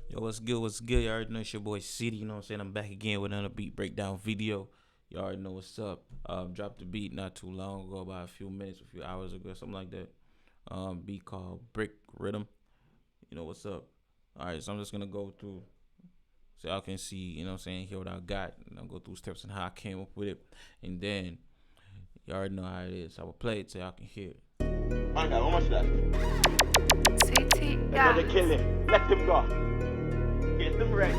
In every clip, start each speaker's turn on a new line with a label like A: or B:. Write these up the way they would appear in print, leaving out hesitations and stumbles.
A: Yo, what's good? What's good? You already know it's your boy City. You know what I'm saying? I'm back again with another beat breakdown video. You already know what's up. Dropped the beat not too long ago, about a few minutes, a few hours ago, something like that. Beat called Brik Riddim. You know what's up? All right, so I'm just gonna go through so y'all can see, you know what I'm saying, hear what I got. And I'll go through steps and how I came up with it. And then you already know how it is. I will play it so y'all can hear it.
B: Man, how much left?
C: CT,
B: They're
C: yeah.
B: gonna kill him. Let him go. Get them ready.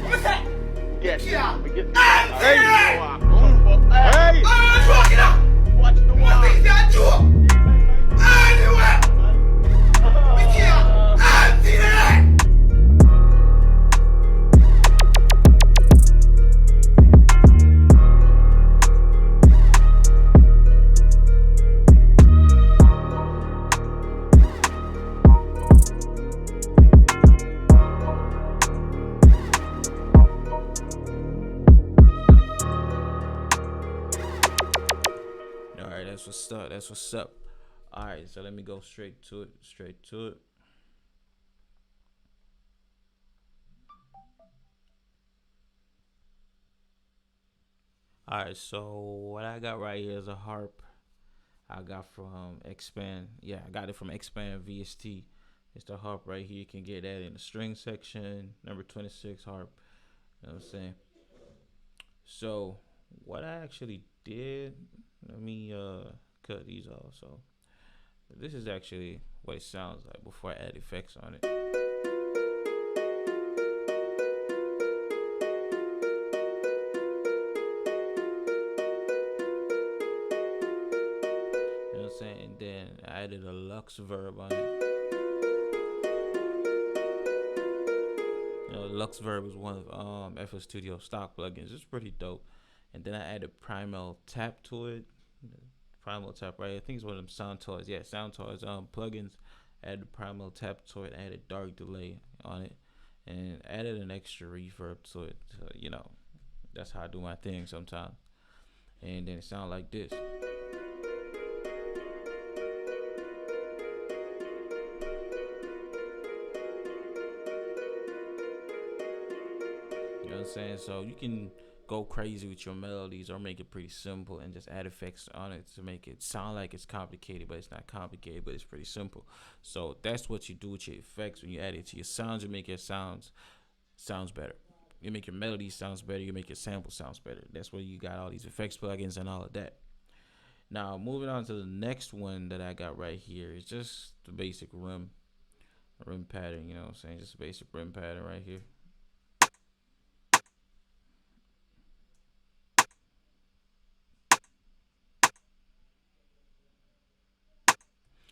B: Get
D: Yeah.
B: them. Get them
D: Hey!
B: Hey! Hey!
D: Fuck it up!
B: Watch the
D: What
B: wall.
D: is that door? Anyway! We can't empty that!
A: All right, that's what's up. That's what's up. All right, so let me go straight to it. Straight to it. All right, so what I got right here is a harp. I got from Expand. Yeah, I got it from Expand VST. It's the harp right here. You can get that in the string section. Number 26 harp. You know what I'm saying? So what I actually did, let me cut these off. So this is actually what it sounds like before I add effects on it. You know what I'm saying? And then I added a Lux verb on it. You know, Lux verb is one of FL Studio stock plugins. It's pretty dope. And then I added Primal Tap to it. Primal Tap, right? I think it's one of them Sound Toys. Yeah, Sound Toys plugins. Added Primal Tap to it. Added Dark Delay on it, and added an extra reverb to it. So, you know, that's how I do my thing sometimes. And then it sounds like this. You know what I'm saying? So you can go crazy with your melodies or make it pretty simple and just add effects on it to make it sound like it's complicated, but it's not complicated, but it's pretty simple. So that's what you do with your effects. When you add it to your sounds, you make your sounds better. You make your melody sounds better. You make your sample sounds better. That's where you got all these effects plugins and all of that. Now moving on to the next one that I got right here is just the basic rim pattern. You know what I'm saying? Just a basic rim pattern right here.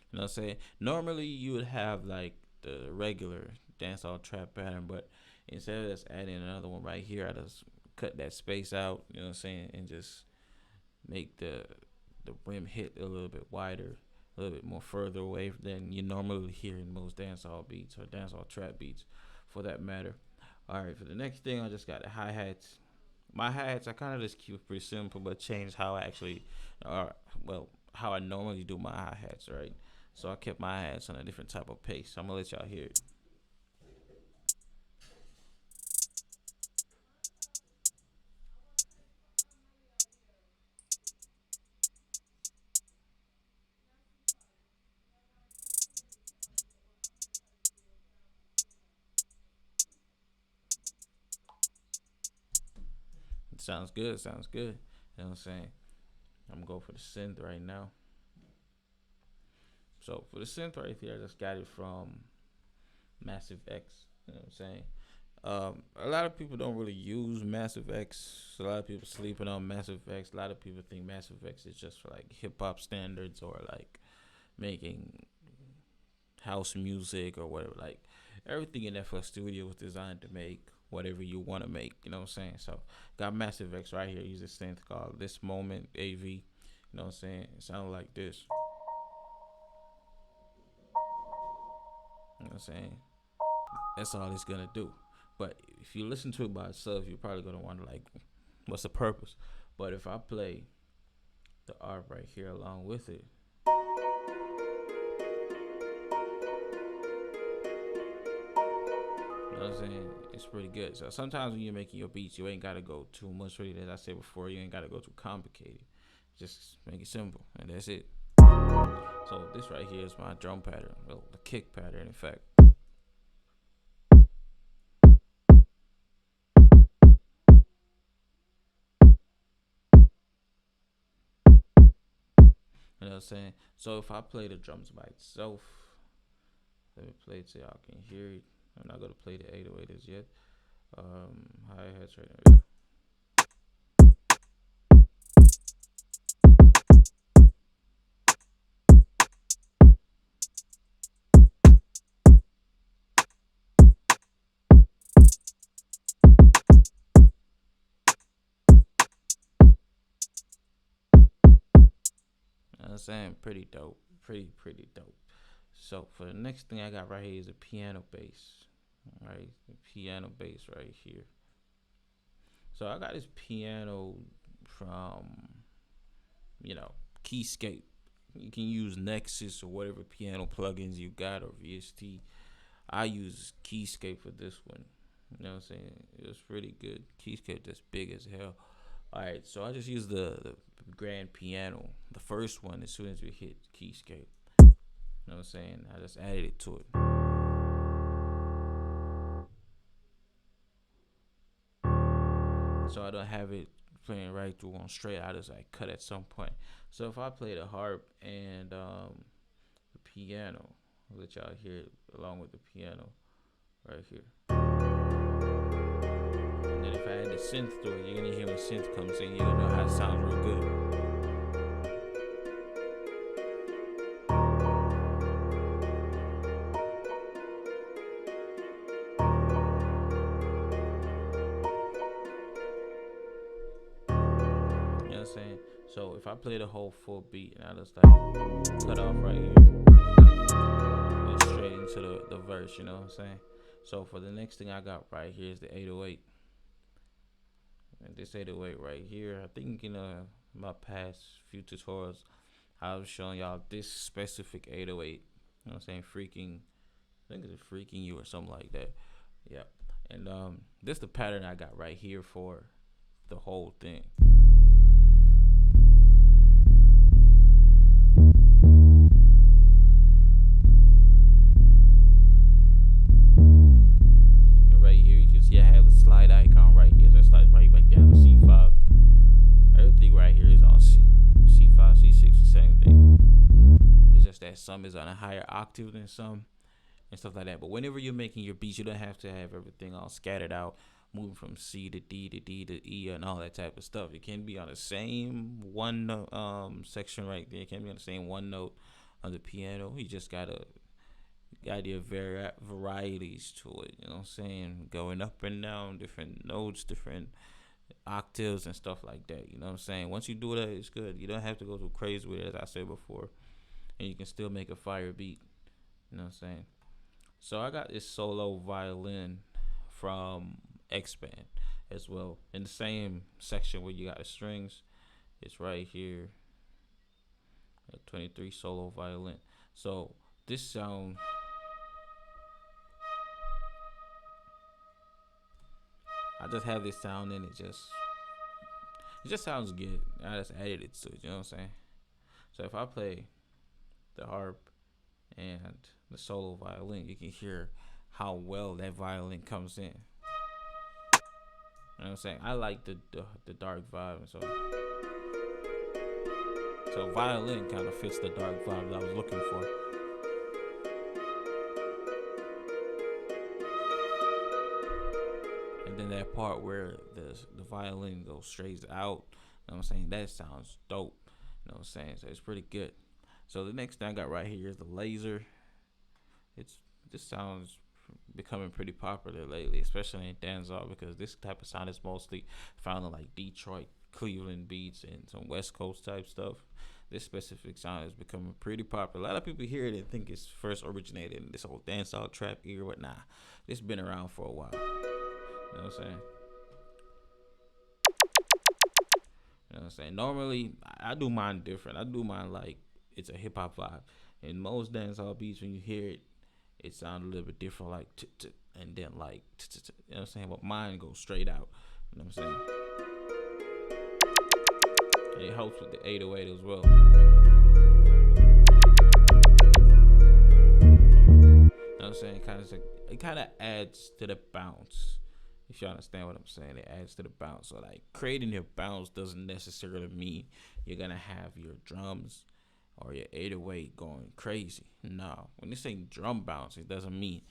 A: You know what I'm saying? Normally you would have like the regular dancehall trap pattern, but instead of just adding another one right here, I just cut that space out, you know what I'm saying, and just make the rim hit a little bit wider, a little bit more further away than you normally hear in most dancehall beats or dancehall trap beats for that matter. Alright, for the next thing I just got the hi-hats. My hi-hats I kinda just keep it pretty simple but change how I actually how I normally do my hi-hats, right? So I kept my hi-hats on a different type of pace. So I'm gonna let y'all hear it. It sounds good, sounds good. You know what I'm saying? I'm gonna go for the synth right now. So for the synth right here, I just got it from Massive X. You know what I'm saying? A lot of people don't really use Massive X. A lot of people sleeping on Massive X. A lot of people think Massive X is just for like hip hop standards or like making house music or whatever. Like everything in FL Studio was designed to make whatever you want to make. You know what I'm saying? So got Massive X right here. Use this synth called This Moment AV. You know what I'm saying? It sounds like this. You know what I'm saying? That's all it's gonna do. But if you listen to it by itself, you're probably gonna wonder like, what's the purpose? But if I play the art right here along with it, you know what know what I'm saying? It's pretty good. So sometimes when you're making your beats, you ain't gotta go too much with it. As I said before, you ain't gotta go too complicated. Just make it simple, and that's it. So this right here is my drum pattern, well, the kick pattern, in fact. You know what I'm saying? So if I play the drums by itself, let me play it so y'all can hear it. I'm not gonna play the 808s yet. Hi-hats right now. You know what I'm saying? Pretty dope. Pretty dope. So for the next thing I got right here is a piano bass. Alright, the piano bass right here. So I got this piano from, Keyscape. You can use Nexus or whatever piano plugins you got, or VST. I use Keyscape for this one. You know what I'm saying? It was pretty good. Keyscape that's big as hell. Alright, so I just used the grand piano, the first one, as soon as we hit Keyscape. You know what I'm saying? I just added it to it. So I don't have it playing right through on straight. I just like cut at some point. So if I play the harp and the piano, I'll let y'all hear it along with the piano right here. And then if I add the synth to it, you're gonna hear when the synth comes in. You're gonna know how it sounds real good. You know what I'm saying? So if I play the whole full beat and I just like cut off right here, go straight into the verse, you know what I'm saying? So for the next thing I got right here is the 808. And this 808 right here, I think my past few tutorials, I was showing y'all this specific 808. You know what I'm saying? I think it's freaking you or something like that. Yeah. And this the pattern I got right here for the whole thing. And right here you can see I have a slide icon right here. So it slides right back down to C5. Everything right here is on C. C5, C6, the same thing. It's just that some is on a higher octave than some and stuff like that. But whenever you're making your beats, you don't have to have everything all scattered out, moving from C to D to D to E and all that type of stuff. It can be on the same one note section right there. It can be on the same one note on the piano. You just gotta idea varieties to it. You know what I'm saying? Going up and down, different notes, different octaves and stuff like that. You know what I'm saying? Once you do that, it's good. You don't have to go too crazy with it, as I said before, and you can still make a fire beat. You know what I'm saying? So I got this solo violin from X-Band as well, in the same section where you got the strings. It's right here, a 23 solo violin. So this sound, I just have this sound and it just sounds good. I just added it to it, you know what I'm saying? So if I play the harp and the solo violin, you can hear how well that violin comes in. You know what I'm saying? I like the dark vibe, so violin kind of fits the dark vibe that I was looking for. And then that part where the violin goes straight out, you know what I'm saying? That sounds dope. You know what I'm saying? So it's pretty good. So the next thing I got right here is the laser. This sounds becoming pretty popular lately, especially in dancehall, because this type of sound is mostly found in like Detroit, Cleveland beats, and some West Coast type stuff. This specific sound is becoming pretty popular. A lot of people hear it and think it's first originated in this whole dancehall trap era, but nah, it's been around for a while. You know what I'm saying? You know what I'm saying? Normally, I do mine different. I do mine like it's a hip hop vibe. In most dancehall beats, when you hear it, it sounds a little bit different, like and then like, you know what I'm saying? But mine goes straight out. You know what I'm saying? And it helps with the 808 as well. You know what I'm saying? It kind of adds to the bounce. If you understand what I'm saying, it adds to the bounce. So like creating your bounce doesn't necessarily mean you're gonna have your drums or your 808 going crazy. No, when you say drum bounce, it doesn't mean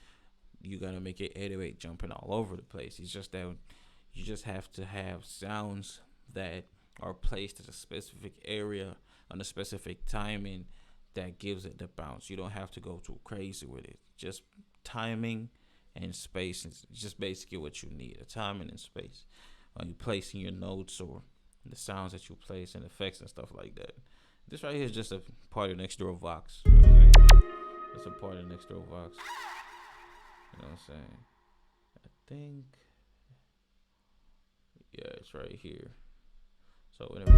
A: you're gonna make your 808 jumping all over the place. It's just that you just have to have sounds that are placed at a specific area on a specific timing that gives it the bounce. You don't have to go too crazy with it. Just timing and space is just basically what you need. A timing and space. When you placing your notes or the sounds that you place and effects and stuff like that. This right here is just a part of next door Vox. You know what I'm saying? It's a part of next door Vox. You know what I'm saying? I think, yeah, it's right here. So whatever. You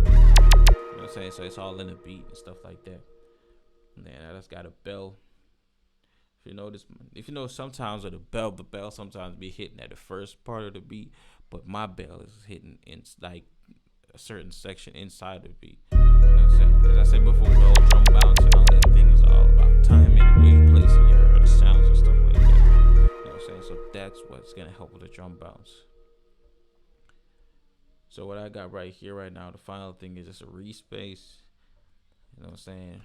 A: know what I'm saying? So it's all in the beat and stuff like that. And then I just got a bell. If you know sometimes with the bell sometimes be hitting at the first part of the beat, but my bell is hitting in like a certain section inside the beat. You know what I'm saying? As I said before, the whole drum bounce and all that thing is all about timing and where you placing your the sounds and stuff like that. You know what I'm saying? So that's what's gonna help with the drum bounce. So what I got right here right now, the final thing is just a respace. You know what I'm saying?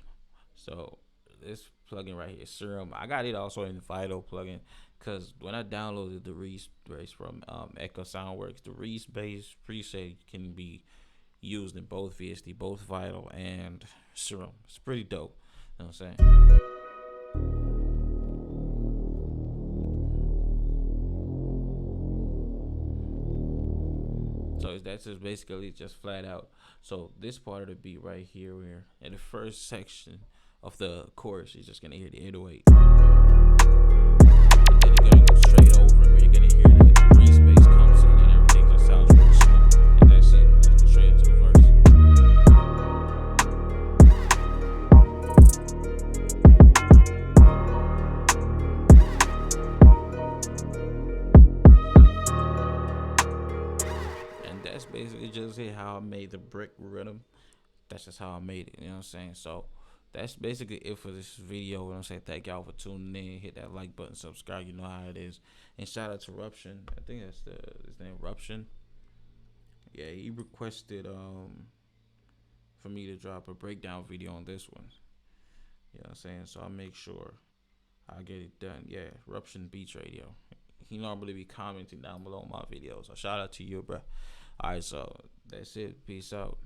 A: So this plugin right here, Serum, I got it also in Vital plugin, because when I downloaded the respace from Echo Soundworks, the respace preset can be used in both VST, both Vital and Serum. It's pretty dope. You know what I'm saying? So that's just basically just flat out. So this part of the beat right here, where in the first section of the chorus, you're just gonna hear the 808. And then you're gonna go straight over, where you're gonna hear the respace comes in and everything just sounds real smooth. And that's it. Let's go straight into the verse. That's basically just how I made the Brik Riddim. That's just how I made it, you know what I'm saying? So that's basically it for this video. You know what I'm saying? Thank y'all for tuning in. Hit that like button, subscribe, you know how it is. And shout out to Ruption. I think that's his name, Ruption. Yeah, he requested for me to drop a breakdown video on this one. You know what I'm saying? So I'll make sure I'll get it done. Yeah, Ruption Beats Radio. He normally be commenting down below my videos. So shout out to you, bro. Alright, so that's it. Peace out.